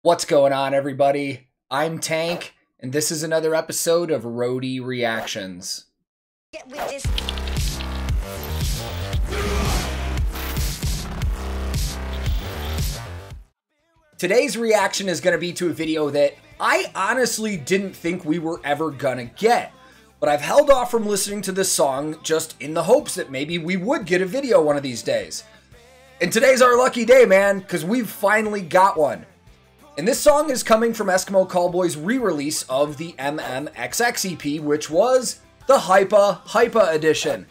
What's going on, everybody? I'm Tank, and this is another episode of Roadie Reactions. Get with this. Today's reaction is going to be to a video that I honestly didn't think we were ever gonna get, but I've held off from listening to this song just in the hopes that maybe we would get a video one of these days. And today's our lucky day, man, because we've finally got one. And this song is coming from Eskimo Callboy's re-release of the MMXX EP, which was the Hypa Hypa edition.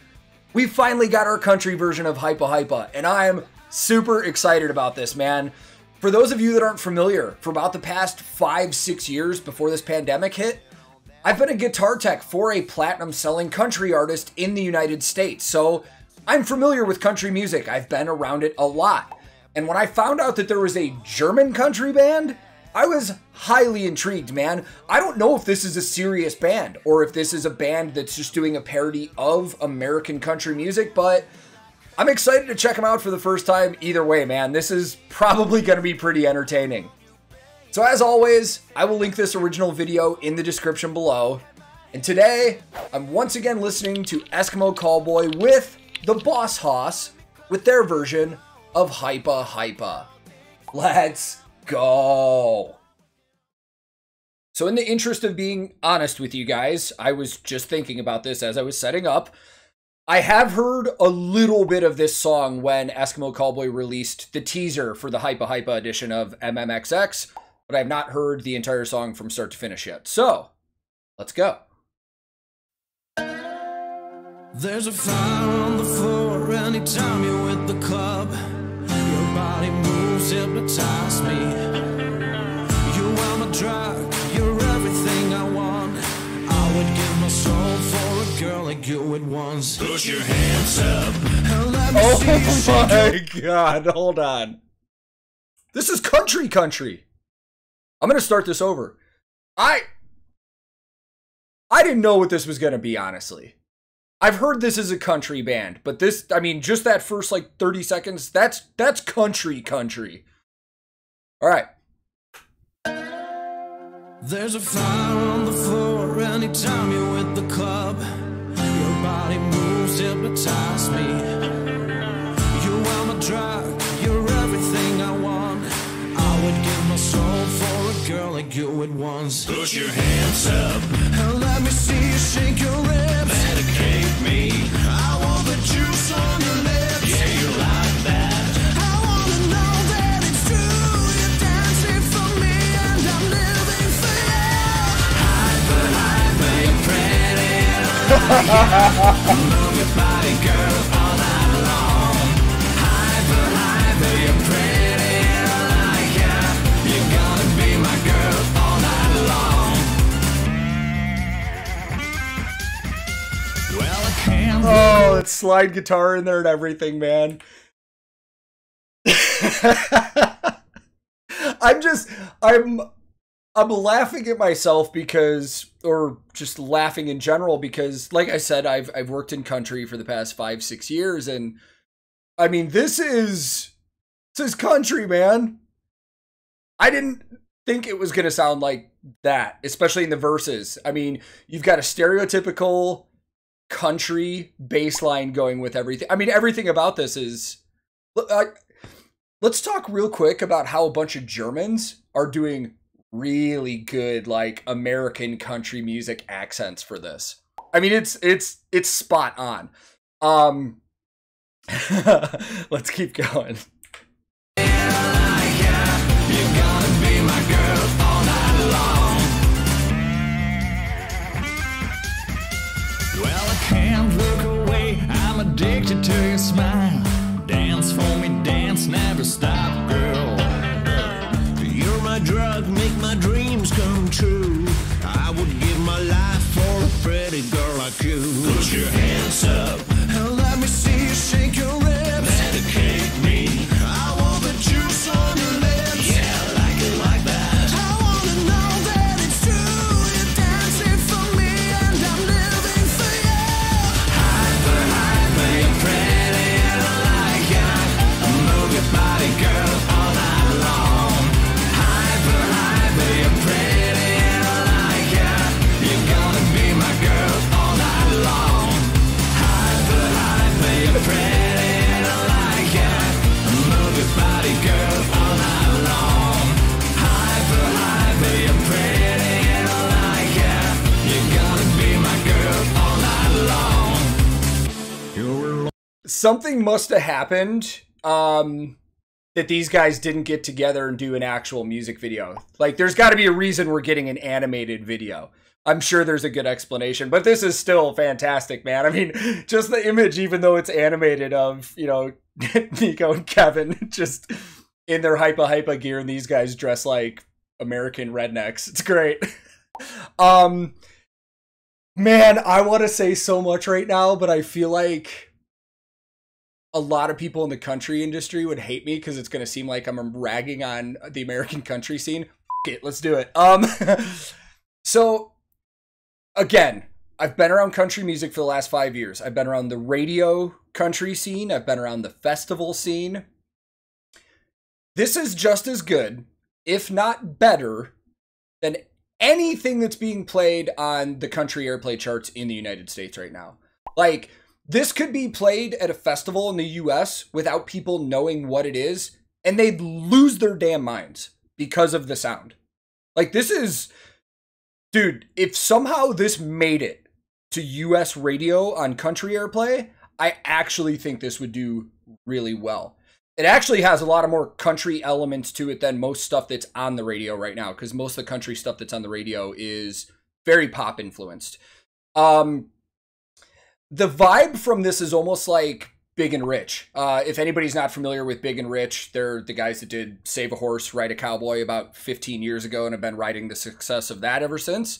We finally got our country version of Hypa Hypa, and I am super excited about this, man. For those of you that aren't familiar, for about the past 5-6 years before this pandemic hit, I've been a guitar tech for a platinum selling country artist in the United States, so I'm familiar with country music. I've been around it a lot. And when I found out that there was a German country band, I was highly intrigued, man. I don't know if this is a serious band or if this is a band that's just doing a parody of American country music, but I'm excited to check them out for the first time either way, man. This is probably going to be pretty entertaining. So as always, I will link this original video in the description below. And today, I'm once again listening to Eskimo Callboy with TheBossHoss with their version of Hypa Hypa. Let's go. So in the interest of being honest with you guys, I was just thinking about this as I was setting up. I have heard a little bit of this song when Eskimo Callboy released the teaser for the Hypa Hypa edition of MMXX, but I have not heard the entire song from start to finish yet. So, let's go. There's a fire on the floor anytime you're with the club. Your body moves, hypnotize me. You are my drug, you're everything I want. I would give my soul for a girl like you at once. Put your hands up and let me see you shake. Oh my god, hold on. This is country. I'm gonna start this over. I didn't know what this was gonna be, honestly. I've heard this is a country band, but this, I mean, just that first like 30 seconds, that's country. All right. There's a fire on the floor anytime you're with the club. Your body moves, hypnotize me. You are my drug, you're everything I want. I would give my soul for a girl like you at once. Put your hands up and let me see you shake your lips. Medicate me, I want the juice on your lips. Yeah, you like that. I wanna know that it's true. You're dancing for me and I'm living for you. Hypa, hypa, you're pretty like you. Move your body, girl, all night long. Hypa, hypa, you're pretty like you. You're gonna be my girl all night long. Well, I can't. Oh, it's slide guitar in there and everything, man. I'm laughing at myself because, or just laughing in general because, like I said, I've worked in country for the past 5-6 years, and I mean, this is country, man. I didn't think it was gonna sound like that, especially in the verses. I mean, you've got a stereotypical country bass line going with everything. I mean, everything about this is... let's talk real quick about how a bunch of Germans are doing really good, like, American country music accents for this. I mean, it's spot on. Let's keep going. Can't look away, I'm addicted to your smile. Dance for me, dance, never stop, girl. You're my drug, make my dreams come true. I would give my life for a pretty girl like you. Put your hands up and let me see you shake your lips. Medicate me, something must have happened that these guys didn't get together and do an actual music video. Like, there's got to be a reason we're getting an animated video. I'm sure there's a good explanation, but this is still fantastic, man. I mean, just the image, even though it's animated, of, you know, Nico and Kevin just in their Hypa Hypa gear, and these guys dress like American rednecks. It's great. Man, I want to say so much right now, but I feel like a lot of people in the country industry would hate me because it's going to seem like I'm ragging on the American country scene. F it, let's do it. So, again, I've been around country music for the last 5 years. I've been around the radio country scene. I've been around the festival scene. This is just as good, if not better, than anything that's being played on the country airplay charts in the United States right now. Like, this could be played at a festival in the US without people knowing what it is, and they'd lose their damn minds because of the sound. Like, this is... Dude, if somehow this made it to US radio on country airplay, I actually think this would do really well. It actually has a lot of more country elements to it than most stuff that's on the radio right now, because most of the country stuff that's on the radio is very pop influenced. The vibe from this is almost like Big and Rich. If anybody's not familiar with Big and Rich, they're the guys that did Save a Horse, Ride a Cowboy about 15 years ago and have been riding the success of that ever since.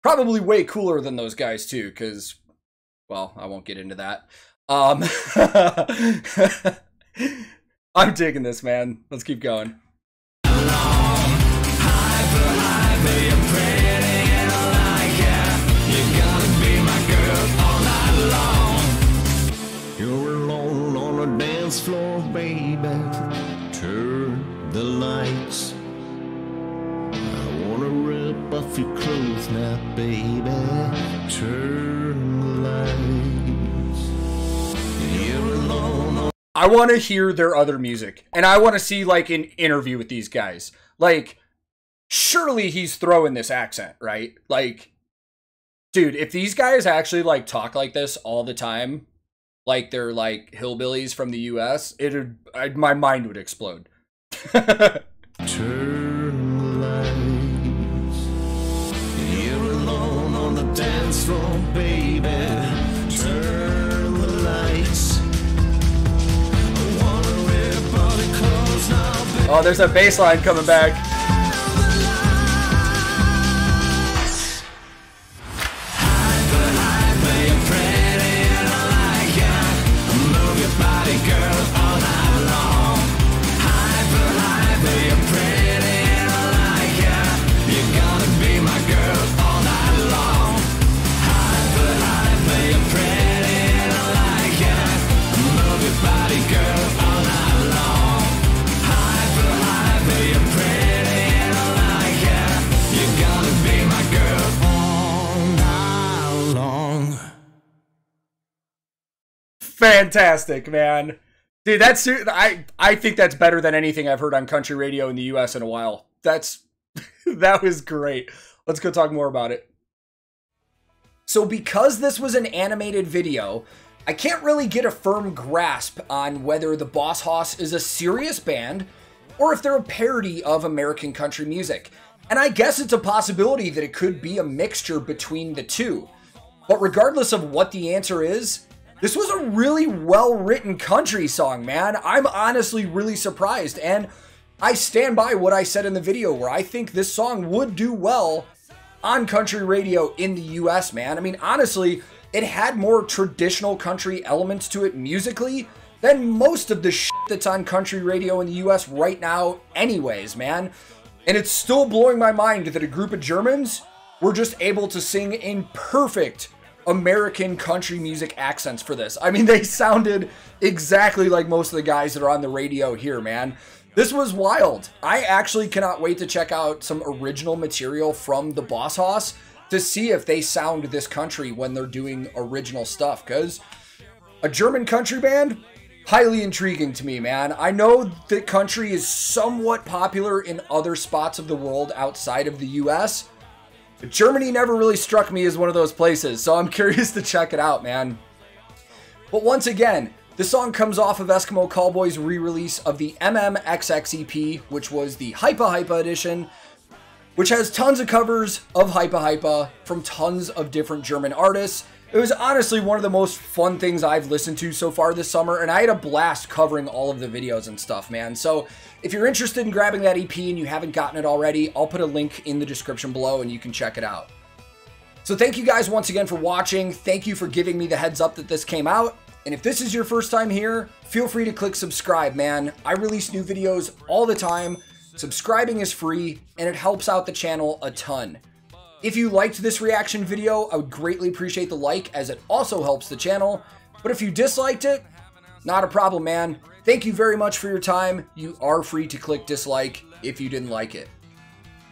Probably way cooler than those guys too, because, well, I won't get into that. I'm digging this, man. Let's keep going. You're alone on the dance floor, baby. Turn the lights. I wanna rip off your clothes now, baby. Turn the lights. You're alone on... I want to hear their other music, and I want to see like an interview with these guys. Like, surely he's throwing this accent, right? Like, dude, if these guys actually like talk like this all the time, like they're like hillbillies from the US, my mind would explode. Turn the lights. You're alone on the dance floor, baby. Turn the lights. Oh, there's a bass line coming back. Fantastic, man. Dude, that's... I think that's better than anything I've heard on country radio in the US in a while. That was great. Let's go talk more about it. So because this was an animated video, I can't really get a firm grasp on whether TheBossHoss is a serious band or if they're a parody of American country music. And I guess it's a possibility that it could be a mixture between the two. But regardless of what the answer is, this was a really well-written country song, man. I'm honestly really surprised, and I stand by what I said in the video where I think this song would do well on country radio in the US, man. I mean, honestly, it had more traditional country elements to it musically than most of the shit that's on country radio in the US right now anyways, man. And it's still blowing my mind that a group of Germans were just able to sing in perfect American country music accents for this. I mean, they sounded exactly like most of the guys that are on the radio here, man. This was wild. I actually cannot wait to check out some original material from TheBossHoss to see if they sound this country when they're doing original stuff, because a German country band, highly intriguing to me, man. I know that country is somewhat popular in other spots of the world outside of the US, but Germany never really struck me as one of those places, so I'm curious to check it out, man. But once again, This song comes off of Eskimo Callboy's re-release of the MMXX EP, which was the Hypa Hypa edition, which has tons of covers of Hypa Hypa from tons of different German artists. It was honestly one of the most fun things I've listened to so far this summer, and I had a blast covering all of the videos and stuff, man. So if you're interested in grabbing that EP and you haven't gotten it already, I'll put a link in the description below and you can check it out. So thank you guys once again for watching. Thank you for giving me the heads up that this came out. And if this is your first time here, feel free to click subscribe, man. I release new videos all the time. Subscribing is free and it helps out the channel a ton. If you liked this reaction video, I would greatly appreciate the like, as it also helps the channel. But if you disliked it, not a problem, man. Thank you very much for your time. You are free to click dislike if you didn't like it.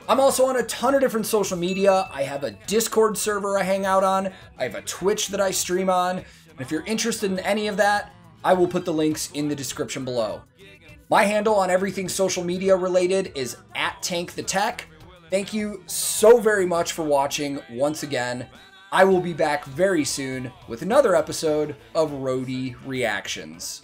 I'm also on a ton of different social media. I have a Discord server I hang out on. I have a Twitch that I stream on. And if you're interested in any of that, I will put the links in the description below. My handle on everything social media related is @TankTheTech. Thank you so very much for watching once again. I will be back very soon with another episode of Roadie Reactions.